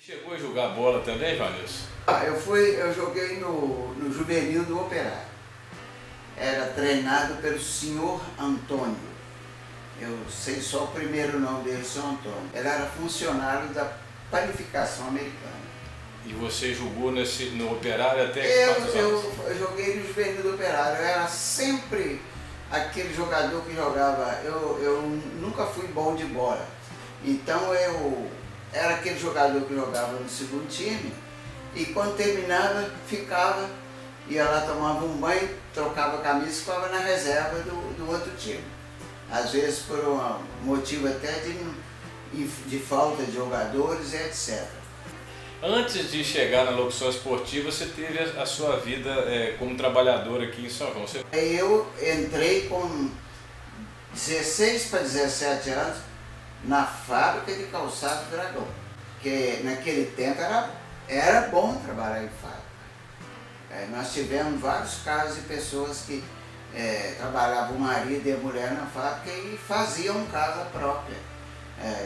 Chegou a jogar bola também, Vanilson? Eu joguei no juvenil do Operário. Era treinado pelo senhor Antônio. Eu sei só o primeiro nome dele, senhor Antônio. Ele era funcionário da panificação americana. E você jogou no Operário até quantos Eu anos? joguei no juvenil do Operário. Eu era sempre aquele jogador que jogava. Eu nunca fui bom de bola. Então eu era aquele jogador que jogava no segundo time e quando terminava ficava, ia lá, tomava um banho, trocava a camisa e ficava na reserva do outro time. Às vezes por um motivo até de falta de jogadores e etc. Antes de chegar na locução esportiva, você teve a sua vida como trabalhador aqui em São João. Eu entrei com 16 para 17 anos na fábrica de calçado Dragão, que naquele tempo era bom trabalhar em fábrica. Nós tivemos vários casos de pessoas que trabalhavam o marido e a mulher na fábrica e faziam casa própria,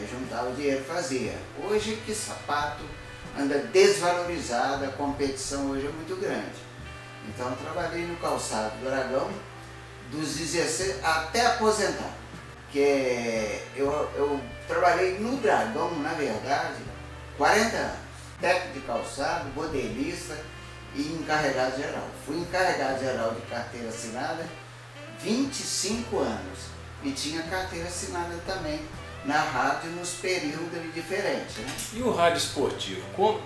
juntava o dinheiro e fazia. Hoje que sapato anda desvalorizado, a competição hoje é muito grande. Então eu trabalhei no calçado Dragão dos 16 até aposentar. Eu trabalhei no Dragão, na verdade, 40 anos. Técnico de calçado, modelista e encarregado geral. Fui encarregado geral de carteira assinada 25 anos e tinha carteira assinada também na rádio nos períodos diferentes. Né? E o rádio esportivo,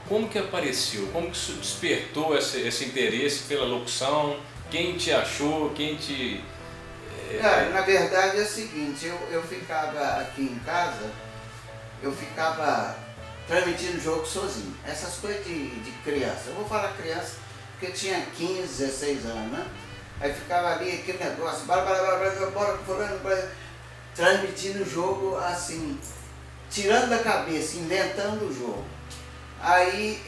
como que apareceu? Como que isso despertou esse interesse pela locução? Quem te achou? Quem te... Na verdade é o seguinte, eu ficava aqui em casa, eu ficava transmitindo jogo sozinho. Essas coisas de criança, eu vou falar criança porque eu tinha 15, 16 anos, né? Aí ficava ali aquele negócio, bora, transmitindo o jogo assim, tirando da cabeça, inventando o jogo. Aí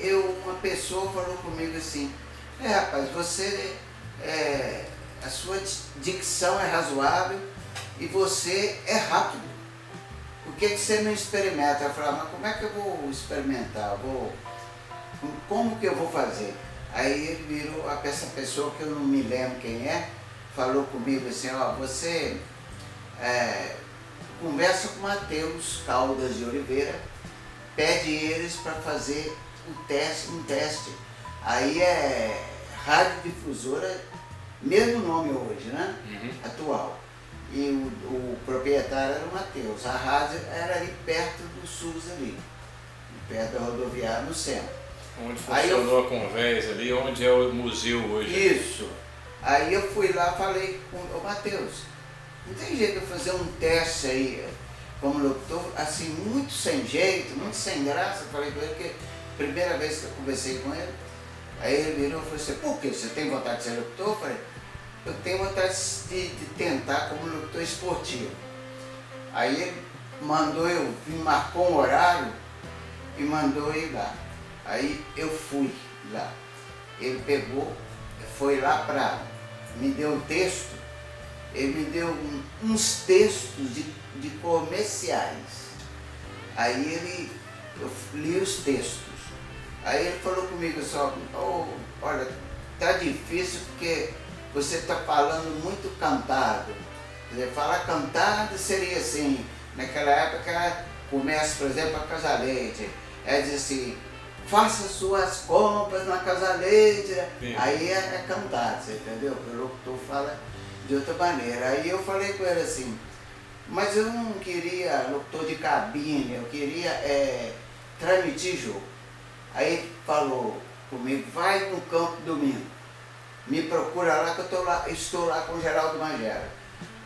uma pessoa falou comigo assim, rapaz, você a sua dicção é razoável e você é rápido. Por que você não experimenta? Eu falei, mas como é que eu vou experimentar? Como que eu vou fazer? Aí ele virou, essa pessoa que eu não me lembro quem é, falou comigo assim, você conversa com o Matheus Caldas de Oliveira, pede eles para fazer um teste. Aí é radiodifusora, mesmo nome hoje, né? Atual. E o proprietário era o Matheus. A rádio era ali perto do SUS ali, perto da rodoviária no centro. Onde funcionou a Convés ali, onde é o museu hoje. Isso. Aí eu fui lá, falei com o Matheus, não tem jeito de eu fazer um teste aí como locutor, assim, muito sem jeito, muito sem graça. Eu falei com ele, porque primeira vez que eu conversei com ele, aí ele virou e falou assim, por quê? Você tem vontade de ser locutor? Eu falei, eu tenho vontade de tentar como locutor esportivo. Aí ele marcou um horário e mandou ir lá. Aí eu fui lá. Ele pegou, foi lá me deu um texto, ele me deu uns textos de comerciais. Aí eu li os textos. Aí ele falou comigo só, olha, tá difícil porque você está falando muito cantado. Quer dizer, falar cantado seria assim, naquela época começa, por exemplo, a Casa Leite. Diz assim, faça suas compras na Casa Leite. Sim. Aí é cantado, você entendeu? O locutor fala de outra maneira. Aí eu falei com ele assim, mas eu não queria locutor de cabine, eu queria transmitir jogo. Aí ele falou comigo, vai no campo domingo, me procura lá que eu estou lá com o Geraldo Magera.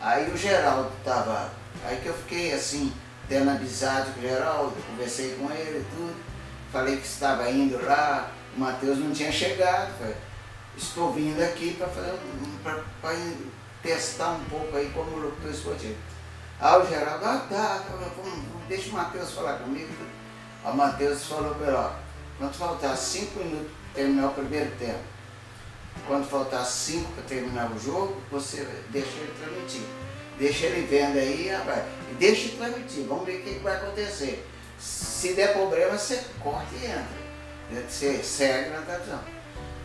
Aí o Geraldo estava, aí que eu fiquei assim, tendo amizade com o Geraldo, conversei com ele e tudo, falei que estava indo lá, o Matheus não tinha chegado, falei, estou vindo aqui para testar um pouco aí como locutor esportivo. Aí o Geraldo, deixa o Matheus falar comigo. Aí o Matheus falou para ele, quando faltar 5 minutos para terminar o primeiro tempo, quando faltar 5 para terminar o jogo, você deixa ele transmitir. Deixa ele vendo aí, rapaz, e deixa ele transmitir, vamos ver o que vai acontecer. Se der problema, você corta e entra. Você segue na televisão.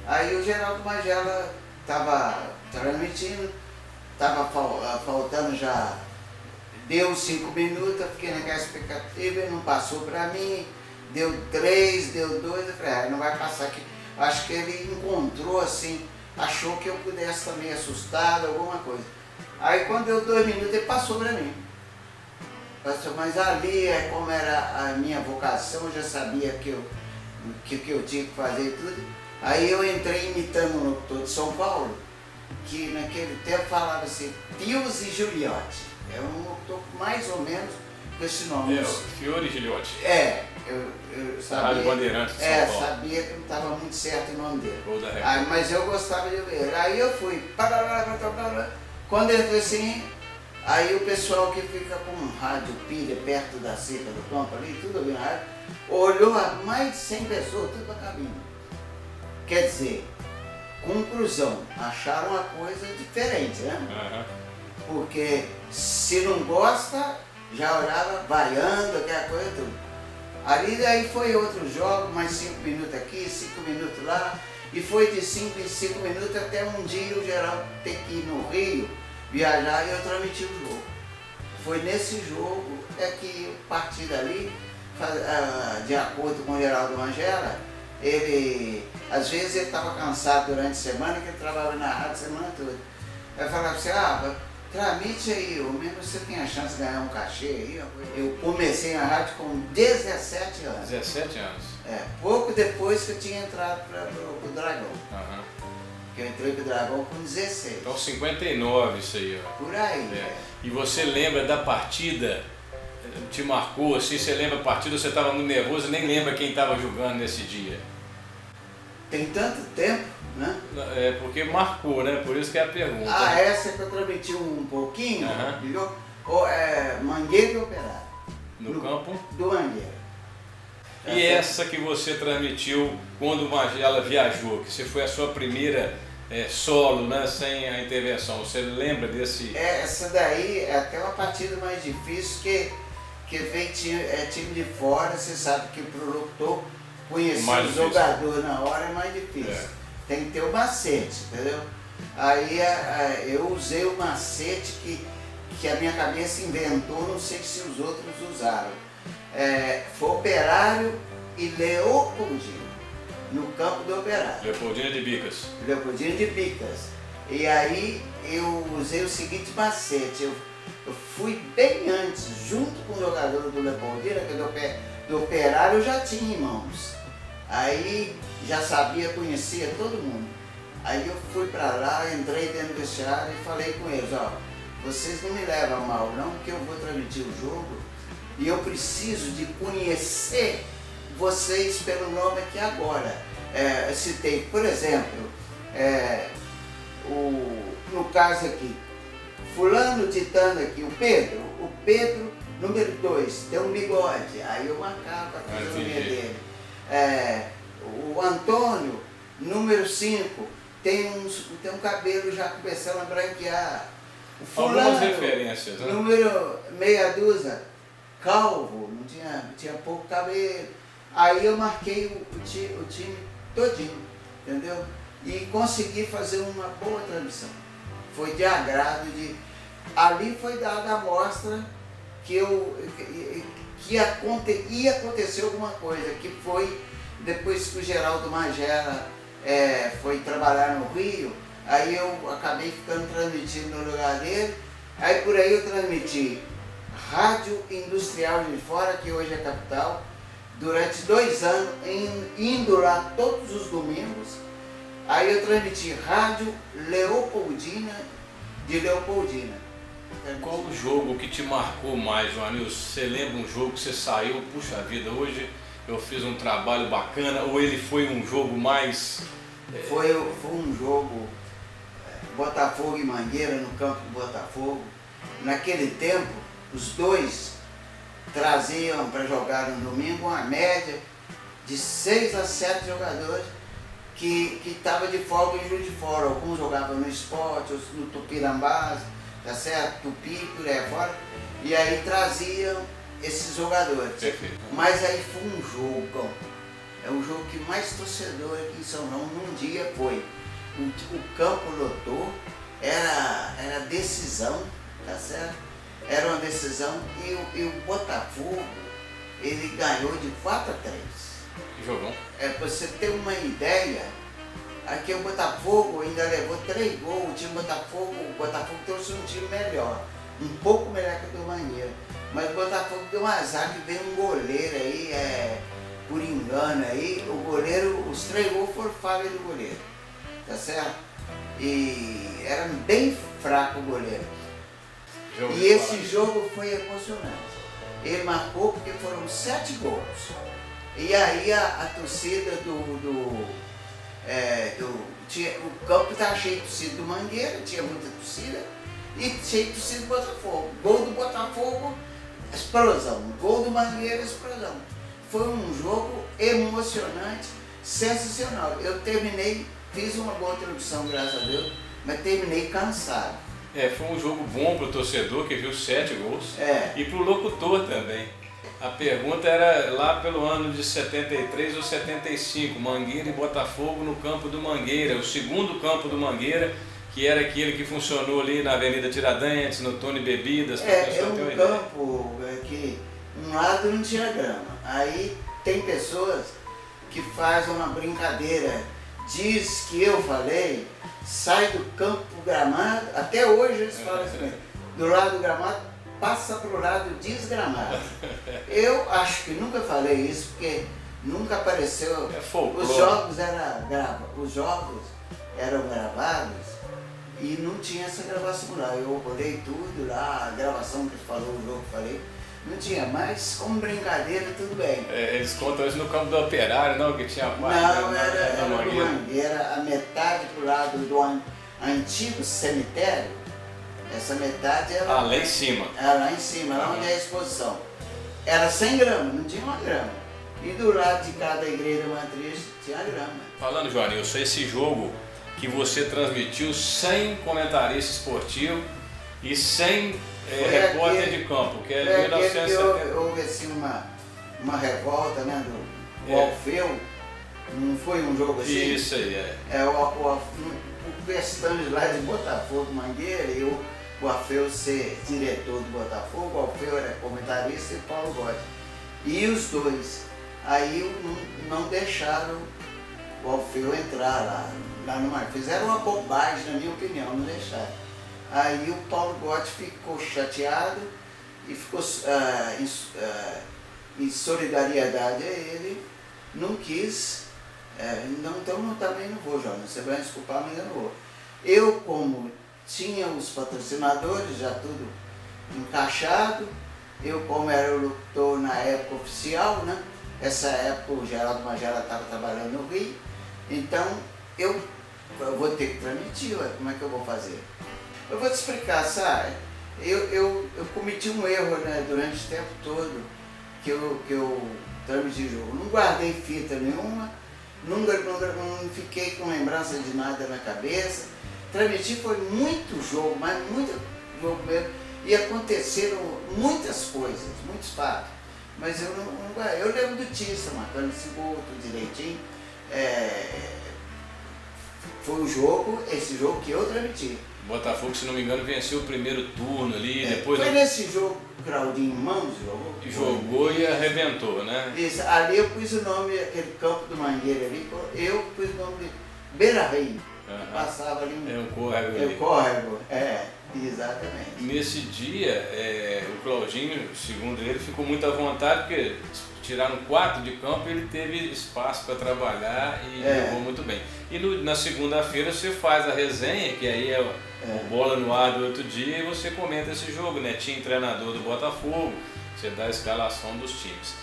Aí o Geraldo Magela estava transmitindo, estava faltando já, deu 5 minutos, eu fiquei naquela expectativa, ele não passou para mim, deu 3, deu 2, eu falei, não vai passar aqui. Acho que ele encontrou assim, achou que eu pudesse estar meio assustado, alguma coisa. Aí quando deu 2 minutos, ele passou para mim. Mas ali, como era a minha vocação, eu já sabia que eu tinha que fazer tudo. Aí eu entrei imitando um locutor de São Paulo, que naquele tempo falava assim, Pius e Giuliotti. É um locutor mais ou menos com esse nome. Fiore Gigliotti. Eu sabia. Rádio Bandeirantes de São Paulo. Sabia que não estava muito certo o nome dele. Ou da Record. Mas eu gostava de ver. Aí eu fui. Quando eu entrei assim, aí o pessoal que fica com um rádio pilha perto da cerca do campo ali, tudo ouvindo rádio, olhou a mais de 100 pessoas, tudo na cabine. Quer dizer, conclusão, acharam uma coisa diferente, né? Porque se não gosta, já olhava vaiando, aquela coisa tudo. Ali daí foi outro jogo, mais 5 minutos aqui, 5 minutos lá, e foi de 5 em 5 minutos até um dia o Geraldo ter que ir no Rio, viajar, e eu transmiti o jogo. Foi nesse jogo que a partir dali, de acordo com o Geraldo Magela, ele, às vezes ele estava cansado durante a semana, que ele trabalhava na rádio a semana toda. Aí falava assim, transmite aí, ao menos você tem a chance de ganhar um cachê aí. Eu comecei na rádio com 17 anos. 17 anos. Pouco depois que eu tinha entrado para o Dragão. Que eu entrei para o Dragão com 16. Então 59 isso aí, ó. Por aí. E você lembra da partida? Te marcou assim? Você lembra a partida? Você estava muito nervoso e nem lembra quem estava jogando nesse dia? Tem tanto tempo, né? Porque marcou, né? Por isso que é a pergunta. Essa que eu transmiti um pouquinho, Mangueira e Operário. No campo? Do Mangueira. E essa que você transmitiu quando o Magela viajou, que você foi a sua primeira solo, né? Sem a intervenção. Você lembra desse? Essa daí é até uma partida mais difícil, que vem time de fora, você sabe que para o locutor conhecer o jogador na hora é mais difícil. Tem que ter o macete, entendeu? Aí eu usei o macete que a minha cabeça inventou, não sei se os outros usaram. Foi Operário e Leopoldina, no campo do Operário. Leopoldina de Bicas. Leopoldina de Bicas. E aí eu usei o seguinte macete, eu fui bem antes, junto com o jogador do Leopoldina, que do Operário eu já tinha irmãos. Aí já sabia, conhecia todo mundo. Aí eu fui para lá, entrei dentro do vestiário e falei com eles, vocês não me levam a mal não, porque eu vou transmitir o jogo e eu preciso de conhecer vocês pelo nome aqui agora. Eu citei, por exemplo, no caso aqui, fulano ditando aqui, o Pedro número 2, tem um bigode, aí eu marcava a fisionomia dele. O Antônio, número 5, tem um cabelo já começando a branquear. O fulano, referências, né? Número meia dúzia, calvo, não tinha pouco cabelo. Aí eu marquei o time todinho, entendeu? E consegui fazer uma boa transmissão. Foi de agrado, ali foi dada a mostra que ia acontecer alguma coisa, que foi depois que o Geraldo Magela foi trabalhar no Rio, aí eu acabei ficando transmitindo no lugar dele, aí por aí eu transmiti Rádio Industrial de Fora, que hoje é capital, durante 2 anos, indo lá todos os domingos. Aí eu transmiti Rádio Leopoldina, de Leopoldina. Qual o jogo que te marcou mais, Joanilson? Você lembra um jogo que você saiu, puxa vida, hoje eu fiz um trabalho bacana, ou ele foi um jogo mais... Foi um jogo Botafogo e Mangueira, no campo do Botafogo. Naquele tempo, os dois traziam para jogar no domingo uma média de 6 a 7 jogadores que estavam de folga em Juiz de Fora. Alguns jogavam no Esporte, outros no Tupirambás, tá certo? Tupi, por aí fora. E aí traziam esses jogadores. Perfeito. Mas aí foi um jogo, é o jogo que mais torcedor aqui em São João num dia foi. O campo lotou, era decisão, tá certo? Era uma decisão e o Botafogo, ele ganhou de 4-3. Que jogão. Pra você ter uma ideia, aqui o Botafogo ainda levou 3 gols, o Botafogo trouxe um time melhor, um pouco melhor que o do Mangueira. Mas o Botafogo deu um azar que veio um goleiro aí, por engano aí, o goleiro, os 3 gols foram falha do goleiro, tá certo? E era bem fraco o goleiro. E esse jogo foi emocionante. Ele marcou porque foram 7 gols. E aí a torcida o campo estava cheio de torcida do Mangueira, tinha muita torcida, e cheio de torcida do Botafogo. Gol do Botafogo, explosão. Gol do Mangueira, explosão. Foi um jogo emocionante, sensacional. Eu terminei, fiz uma boa introdução, graças a Deus, mas terminei cansado. Foi um jogo bom para o torcedor que viu 7 gols e para o locutor também. A pergunta era lá pelo ano de 73 ou 75, Mangueira e Botafogo no campo do Mangueira, o segundo campo do Mangueira, que era aquele que funcionou ali na Avenida Tiradentes, no Tony Bebidas. É um campo que um lado não tinha grama. Aí tem pessoas que fazem uma brincadeira, diz que eu falei, sai do campo gramado, até hoje eles falam assim, do lado do gramado, passa para o lado desgramado. Eu acho que nunca falei isso, porque nunca apareceu. Os jogos eram gravados e não tinha essa gravação lá. Eu olhei tudo lá, a gravação que falou, o jogo que falei, não tinha, mas como brincadeira tudo bem. Eles contam isso no campo do Operário, não? Que tinha parte. Não, era do Mangueira, a metade pro lado do antigo cemitério. Essa metade era... lá em cima. Era lá em cima, lá onde é a exposição. Era sem grama, não tinha uma grama. E do lado de cada igreja matriz tinha grama. Falando, Joanilson, esse jogo que você transmitiu sem comentarista esportivo e sem repórter de campo, que é 1970. Houve assim uma revolta, né, do Alfeu, não foi um jogo assim? Isso aí, o Pestane lá de Botafogo, Mangueira, e o Alfeu ser diretor do Botafogo, o Alfeu era comentarista e o Paulo Gotti. E os dois. Aí não deixaram o Alfeu entrar lá no mar. Fizeram uma bobagem, na minha opinião, não deixaram. Aí o Paulo Gotti ficou chateado e ficou em solidariedade a ele, não quis. Então também não vou, João, você vai me desculpar, mas eu não vou. Eu, como tinha os patrocinadores já tudo encaixado, eu como era o locutor na época oficial, né? Essa época o Geraldo Magela estava trabalhando no Rio, então eu vou ter que transmitir, como é que eu vou fazer? Eu vou te explicar, sabe? Eu cometi um erro, né, durante o tempo todo que eu transmiti o jogo. Não guardei fita nenhuma, não fiquei com lembrança de nada na cabeça. Transmitir foi muito jogo, mas muito jogo mesmo. E aconteceram muitas coisas, muitos fatos. Mas eu lembro do Tissa marcando esse gol, tudo direitinho. Foi esse jogo que eu transmiti. Botafogo, se não me engano, venceu o primeiro turno ali, depois... Foi nesse jogo que o Claudinho Mãos jogou? Jogou e arrebentou, né? Isso, ali eu pus o nome, aquele campo do Mangueira ali, eu pus o nome de Beira Rio. Passava ali um córrego ali. Córrego, exatamente. Nesse dia, o Claudinho, segundo ele, ficou muito à vontade, porque tiraram 4 de campo e ele teve espaço para trabalhar e jogou muito bem. E na segunda-feira você faz a resenha, que aí é o Bola no Ar do outro dia, e você comenta esse jogo, né? Tinha treinador do Botafogo, você dá a escalação dos times.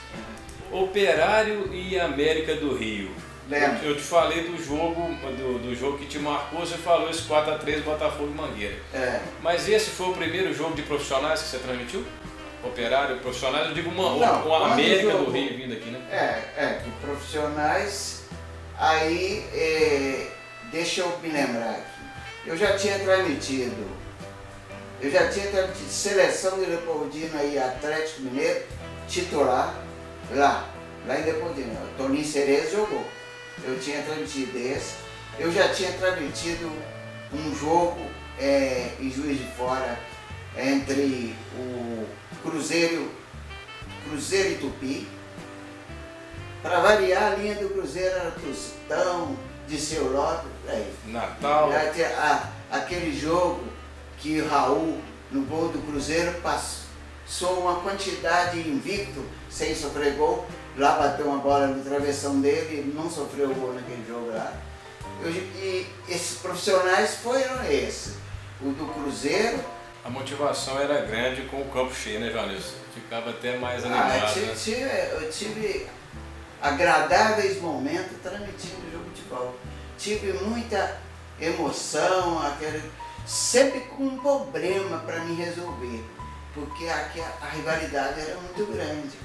Operário e América do Rio. Eu te falei do jogo que te marcou, você falou esse 4-3 Botafogo e Mangueira. Mas esse foi o primeiro jogo de profissionais que você transmitiu? Operário, profissionais, eu digo uma América do Rio vindo aqui, né? De profissionais, aí deixa eu me lembrar aqui. Eu já tinha transmitido Eu já tinha transmitido seleção de Leopoldina e Atlético Mineiro, titular, lá em Leopoldina. O Toninho Cerezo jogou. Eu tinha transmitido esse. Eu já tinha transmitido um jogo em Juiz de Fora entre o Cruzeiro e Tupi. Para variar, a linha do Cruzeiro era Tostão, Disseu Lopes, Natal. Aquele jogo que o Raul, no gol do Cruzeiro, passou uma quantidade invicto, sem sofrer gol. Lá bateu uma bola no travessão dele e não sofreu gol naquele jogo lá. E esses profissionais foram esses. O do Cruzeiro. A motivação era grande com o campo cheio, né, Joanilson? Ficava até mais animado. Eu tive agradáveis momentos transmitindo o jogo de futebol. Tive muita emoção, sempre com um problema para me resolver, porque a rivalidade era muito grande.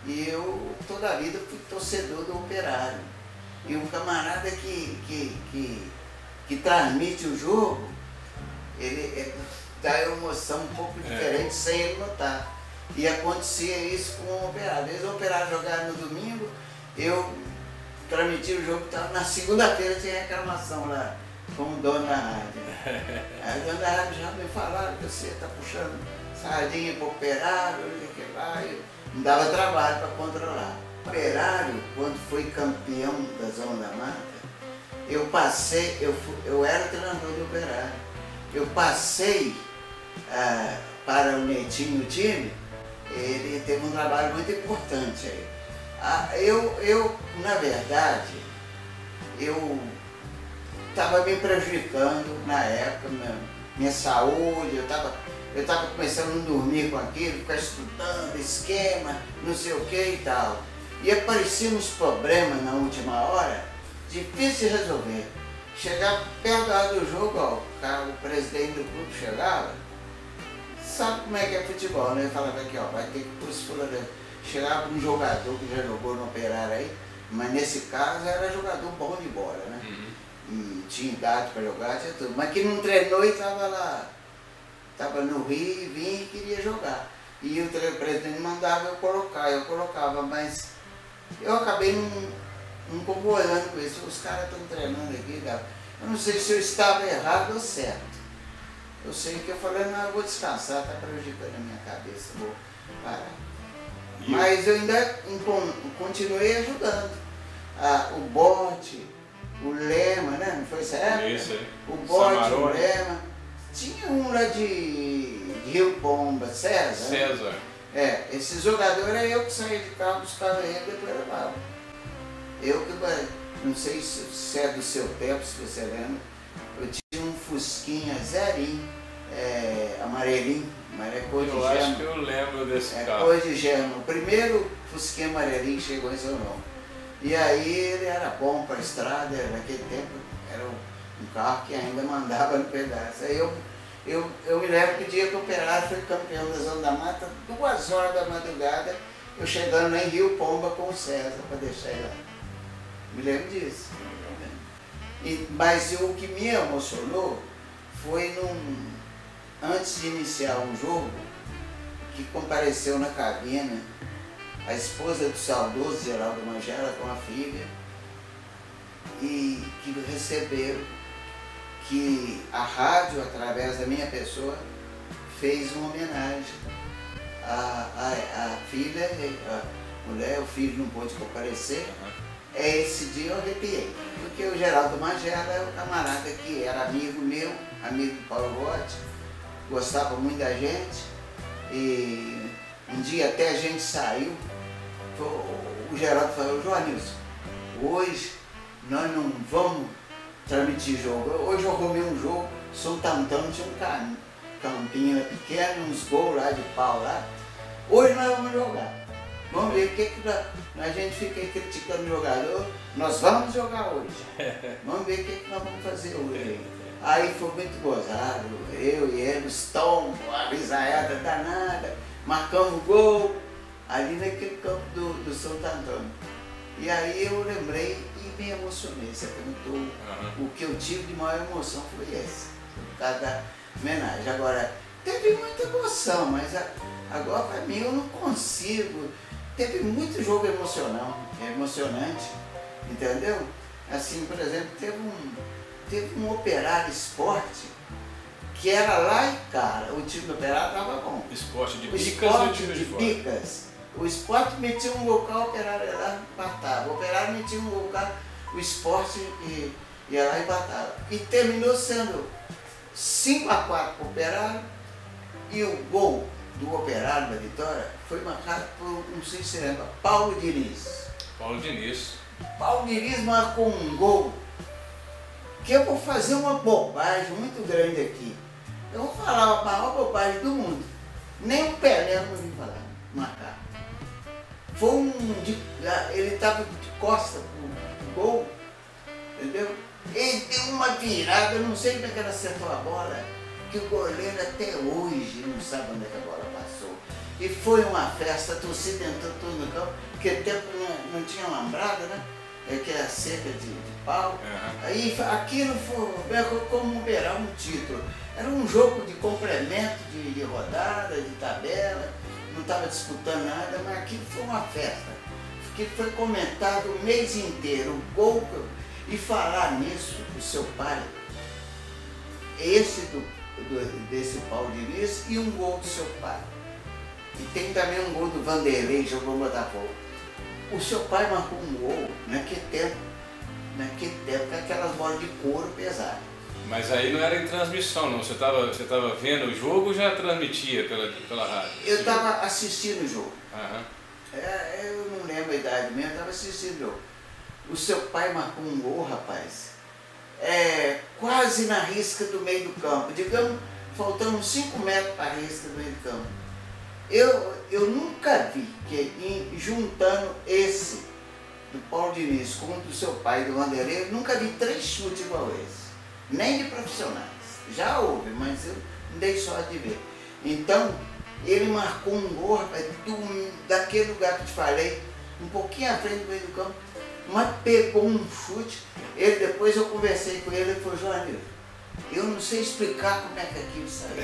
E eu toda a vida fui torcedor do Operário. E um camarada que transmite o jogo, ele dá emoção um pouco diferente sem ele notar. E acontecia isso com o Operário. Às vezes o Operário jogava no domingo, eu transmitia o jogo, na segunda-feira tinha reclamação lá com o dono da rádio. Aí o dono da rádio já me falaram que você está puxando sardinha para o Operário, não dava trabalho para controlar. O Operário, quando foi campeão da Zona da Mata, eu era treinador do Operário. Eu passei para o Netinho, o time. Ele teve um trabalho muito importante aí. Na verdade, eu estava me prejudicando na época, minha saúde, eu estava começando a não dormir com aquilo, ficar estudando, esquema, não sei o que e tal. E apareciam uns problemas na última hora, difícil de resolver. Chegava perto da hora do jogo, o presidente do clube chegava. Sabe como é que é futebol, né? Ele falava aqui, vai ter que pôr esse fulano. Chegava um jogador que já jogou no Operário aí, mas nesse caso era jogador bom de bola, né? E tinha idade para jogar, tinha tudo. Mas que não treinou e estava lá, estava no Rio e vinha e queria jogar. E o presidente mandava eu colocava, mas eu acabei não concordando com isso. Os caras estão treinando aqui, eu não sei se eu estava errado ou certo. Eu sei que eu falei, não, eu vou descansar, está prejudicando a minha cabeça, vou parar. Mas eu ainda continuei ajudando. O Bote, o Lema, né? Não foi essa época? Isso aí. O Bote, o Lema. Tinha um lá de Rio Pomba, César. César. Né? Esse jogador era eu que saía de carro, buscava ele e depois levava. Eu que, não sei se é do seu tempo, se você lembra, eu tinha um Fusquinha zerinho, amarelinho, mas é cor de germa. Eu acho que eu lembro desse carro. Cor de germa. O primeiro Fusquinha amarelinho chegou em seu nome. E aí ele era bom para a estrada, naquele tempo era um carro que ainda mandava no pedaço. Aí eu me lembro que o dia que o Operário foi campeão da Zona da Mata, 2 horas da madrugada, eu chegando lá em Rio Pomba com o César para deixar ele lá. Me lembro disso. Mas o que me emocionou foi antes de iniciar um jogo, que compareceu na cabine a esposa do saudoso Geraldo Magela com a filha, e que recebeu que a rádio, através da minha pessoa, fez uma homenagem à filha, a mulher, o filho não pôde comparecer. Esse dia eu arrepiei, porque o Geraldo Magela é um camarada que era amigo meu, amigo do Paulo Rotti, gostava muito da gente, e um dia até a gente saiu, o Geraldo falou, Joanilson, hoje nós não vamos transmitir jogo, hoje eu arrumei um jogo, São Tantão tinha um campinho pequeno, uns gols lá de pau lá, hoje nós vamos jogar. Vamos ver o que a gente fica aí criticando o jogador, nós vamos jogar hoje. Vamos ver o que nós vamos fazer hoje. Aí foi muito gozado, eu e ele, os tombos, a risaiada danada, marcamos gol ali naquele campo do Santo Antônio. E aí eu lembrei e me emocionei. Você perguntou, o que eu tive de maior emoção foi esse, por causa da homenagem. Agora, teve muita emoção, mas agora para mim eu não consigo. Teve muito jogo emocionante, entendeu? Assim, por exemplo, teve um Operário Esporte, que era lá e cara, o time do Operário estava bom. Esporte de O Bicas Esporte ou time de de fora? Bicas. O Esporte metia um local, o Operário ia lá e batava. O Operário metia um local, o Esporte ia lá e batava. E terminou sendo 5-4 para o Operário, e o gol do Operário da vitória foi marcado por, não sei se você lembra, Paulo Diniz. Paulo Diniz. Paulo Diniz marcou um gol que eu vou fazer uma bobagem muito grande aqui. Eu vou falar a maior bobagem do mundo. Nem o Pelé não me falar, marcar. Foi ele estava de costa pro gol, entendeu? Ele deu uma virada, eu não sei como é que ele acertou a bola, que o goleiro até hoje não sabe onde é que a bola passou. E foi uma festa, a torcida entrou tudo no campo, porque tempo não tinha lambrada, né? Que era cerca de pau. Uhum. Aí aquilo foi como um título. Era um jogo de complemento, de rodada, de tabela, não estava disputando nada, mas aquilo foi uma festa. Que foi comentado o mês inteiro, o gol. E falar nisso, o seu pai, desse Paulo Diniz, e um gol do seu pai. E tem também um gol do Vanderlei, que jogou no Botafogo. O seu pai marcou um gol naquele tempo, com aquelas bolas de couro pesadas. Mas aí não era em transmissão, não. Você estava vendo o jogo ou já transmitia pela rádio? Eu estava assistindo o jogo. Uhum. Eu não lembro a idade mesmo, eu estava assistindo o jogo. O seu pai marcou um gol, rapaz, quase na risca do meio do campo. Digamos, faltando 5 metros para a risca do meio do campo. Eu nunca vi que, juntando esse do Paulo Diniz com o do seu pai, do Vanderlei, eu nunca vi 3 chutes igual esse. Nem de profissionais. Já houve, mas eu não dei sorte de ver. Então, ele marcou um gol, rapaz, daquele lugar que eu te falei, um pouquinho à frente do meio do campo, mas pegou um chute. Depois eu conversei com ele, ele falou: João, eu não sei explicar como é que aquilo saiu.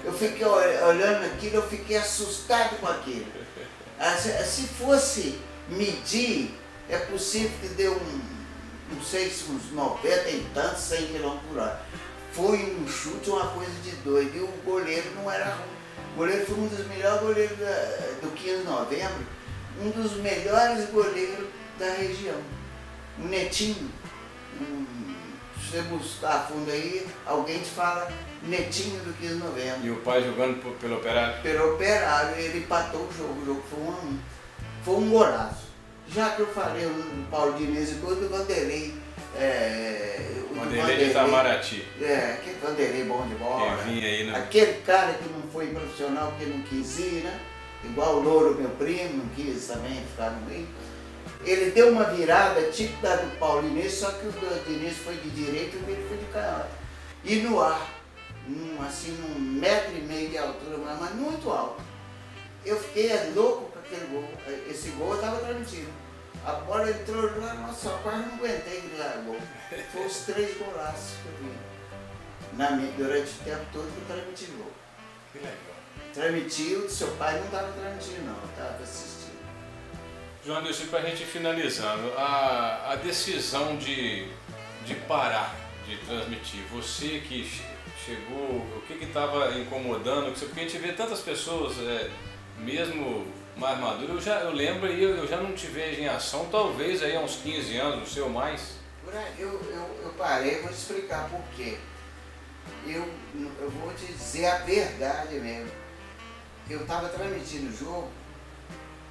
Eu fiquei olhando aquilo, eu fiquei assustado com aquilo. Se fosse medir, é possível que deu não sei se uns 90 e tantos, 100 km por hora. Foi um chute, uma coisa de doido. E o goleiro não era ruim. O goleiro foi um dos melhores goleiros do 15 de novembro, um dos melhores goleiros da região. O Netinho, se você buscar a fundo aí, alguém te fala Netinho do 15 de novembro. E o pai jogando pelo Operário? Pelo Operário, ele empatou o jogo foi 1-1. Foi um golaço. Já que eu falei o Paulo Diniz e do Vanderlei. Vanderlei de Itamaraty. Aquele Vanderlei bom de bola. Que vinha aí, né? Aquele cara que não foi profissional porque não quis ir, né? Igual o Louro, meu primo, não quis também ficar no meio. Ele deu uma virada tipo da do Paulo Diniz, só que o do Diniz foi de direita e o dele foi de canhota. E no ar, assim, 1,5 metro de altura, mas muito alto. Eu fiquei louco com aquele gol. Esse gol eu estava transmitindo. A bola entrou lá, nossa, eu quase não aguentei gritar gol. Foi os 3 golaços que eu vi. Durante o tempo todo que eu transmiti gol. Que legal. Transmitiu, seu pai não estava transmitindo não, estava assistindo. João Nilson, para a gente finalizando, a decisão de parar de transmitir, você que chegou, o que estava incomodando, porque a gente vê tantas pessoas, mesmo mais maduras, eu lembro e eu já não te vejo em ação, talvez aí há uns 15 anos, não sei ou mais. Eu parei, vou te explicar por quê. Eu vou te dizer a verdade mesmo. Eu estava transmitindo o jogo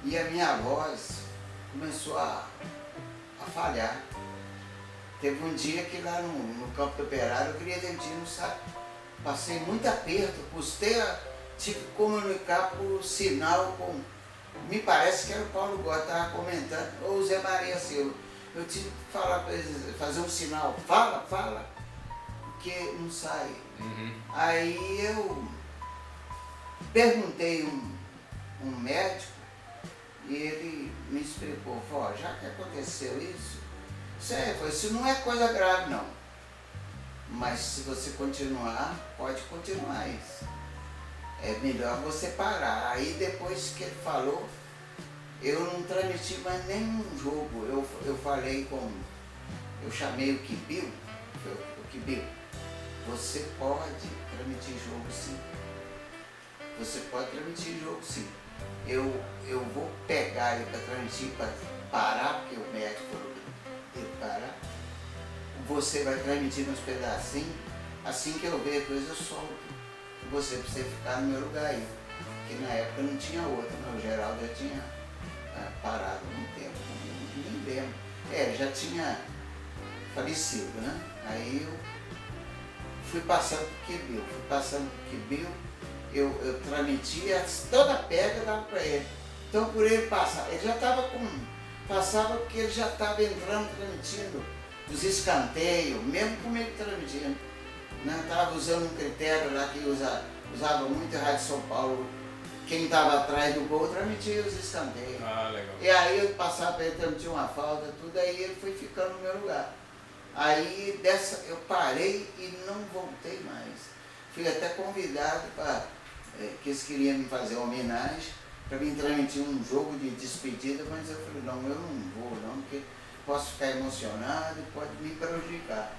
e a minha voz começou a falhar. Teve um dia que lá no campo do Operário eu queria demitir, não sabe? Passei muito aperto, tive que comunicar por sinal com... Me parece que era o Paulo Góes, estava comentando, ou o Zé Maria Silva. Eu tive que falar para eles, fazer um sinal, fala, porque não sai. Uhum. Aí eu perguntei um médico e ele me explicou, falou: já que aconteceu isso não é coisa grave não, mas se você continuar, pode continuar isso. é melhor você parar. Aí depois que ele falou, eu não transmiti mais nenhum jogo. Eu falei com... Eu chamei o Kibil, o Kibil, você pode transmitir jogo sim. Você pode transmitir jogo sim. Eu vou pegar ele para transmitir, para parar, porque o médico falou que tem que parar. Você vai transmitir nos pedacinhos, assim que eu ver a coisa eu solto. Você precisa ficar no meu lugar aí. Porque na época não tinha outro, né? O Geraldo já tinha parado um tempo, nem lembro. Já tinha falecido, né? Aí eu fui passando por Kibil, eu transmitia, toda a pega dava para ele. Então por ele passar, ele já estava passava porque ele já estava entrando, transmitindo os escanteios, mesmo como ele transmitindo. Né? Estava usando um critério lá que usava muito a Rádio São Paulo. Quem estava atrás do gol transmitia os escanteios. Ah, legal. E aí eu passava para ele transmitir uma falta, tudo, aí ele foi ficando no meu lugar. Aí eu parei e não voltei mais. Fui até convidado que eles queriam me fazer uma homenagem para mim transmitir um jogo de despedida, mas eu falei, não, eu não vou não, porque posso ficar emocionado e pode me prejudicar.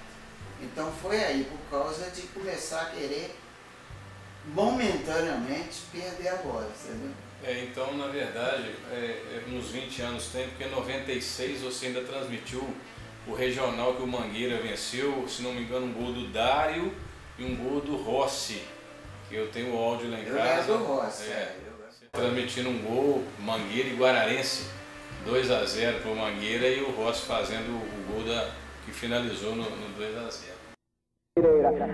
Então foi aí, por causa de começar a querer momentaneamente perder a voz, entendeu? Então, na verdade, uns 20 anos tem, porque em 96 você ainda transmitiu o regional que o Mangueira venceu, se não me engano, um gol do Dário e um gol do Rossi, que eu tenho o áudio lá em casa. Eu do Rossi, transmitindo um gol, Mangueira e Guararense, 2-0 para o Mangueira e o Rossi fazendo o gol que finalizou no 2-0.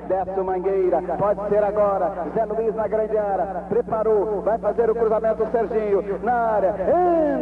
Desce o Mangueira, pode ser agora, Zé Luiz na grande área, preparou, vai fazer o cruzamento, Serginho, na área,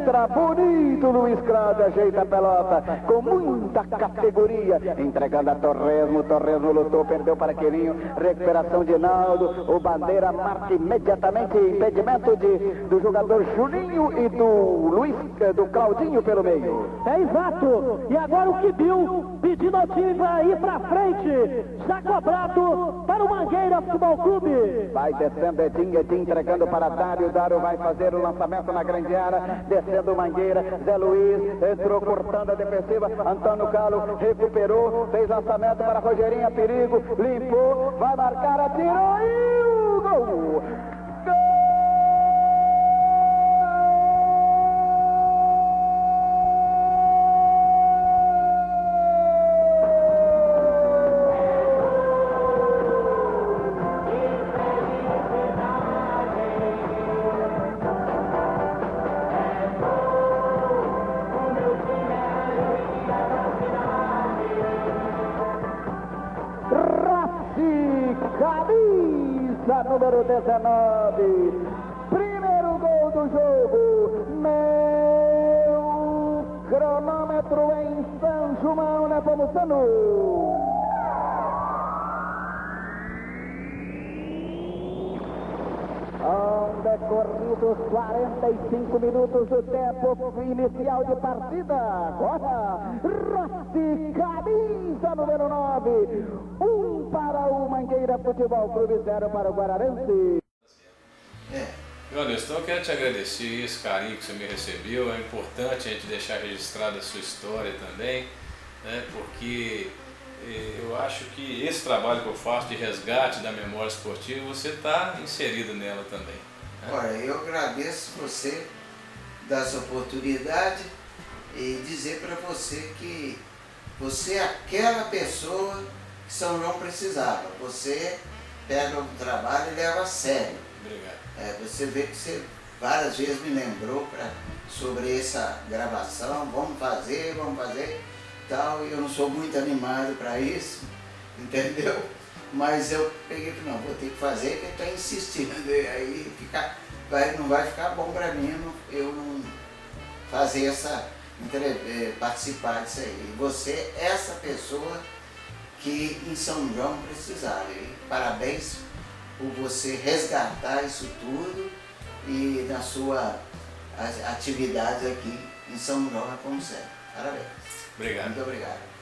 entra, bonito, Luiz Cláudio, ajeita a pelota, com muita categoria, entregando a Torresmo, Torresmo lutou, perdeu para Queirinho, recuperação de Naldo, o Bandeira marca imediatamente impedimento do jogador Juninho e do Claudinho pelo meio. É exato, e agora o Kibil pedindo ao time para ir para frente, já cobrado para o Mangueira Futebol Clube. Vai descendo Edinho entregando para Dário vai fazer o lançamento na grande área, descendo o Mangueira, Zé Luiz, entrou cortando a defensiva, Antônio Calo recuperou, fez lançamento para Rogerinha, perigo, limpou, vai marcar, atirou e o gol! Camisa número 19, primeiro gol do jogo, meu cronômetro em São João Nepomuceno. Decorridos 45 minutos do tempo inicial de partida. Agora, Rossi, camisa número 9. 1 para o Mangueira Futebol Clube, 0 para o Guararense. Anderson, eu quero te agradecer esse carinho que você me recebeu. É importante a gente deixar registrada a sua história também, né? Porque eu acho que esse trabalho que eu faço de resgate da memória esportiva, você está inserido nela também. Olha, eu agradeço você dar essa oportunidade e dizer para você que você é aquela pessoa que São João precisava. Você pega o trabalho e leva a sério. Obrigado. Você vê que você várias vezes me lembrou sobre essa gravação, vamos fazer tal, e eu não sou muito animado para isso, entendeu? Mas eu peguei e falei, não, vou ter que fazer, porque ele está insistindo, e aí não vai ficar bom para mim eu não fazer participar disso aí. E você é essa pessoa que em São João precisava. E parabéns por você resgatar isso tudo e na sua atividade aqui em São João Nepomuceno. Parabéns. Obrigado. Muito obrigado.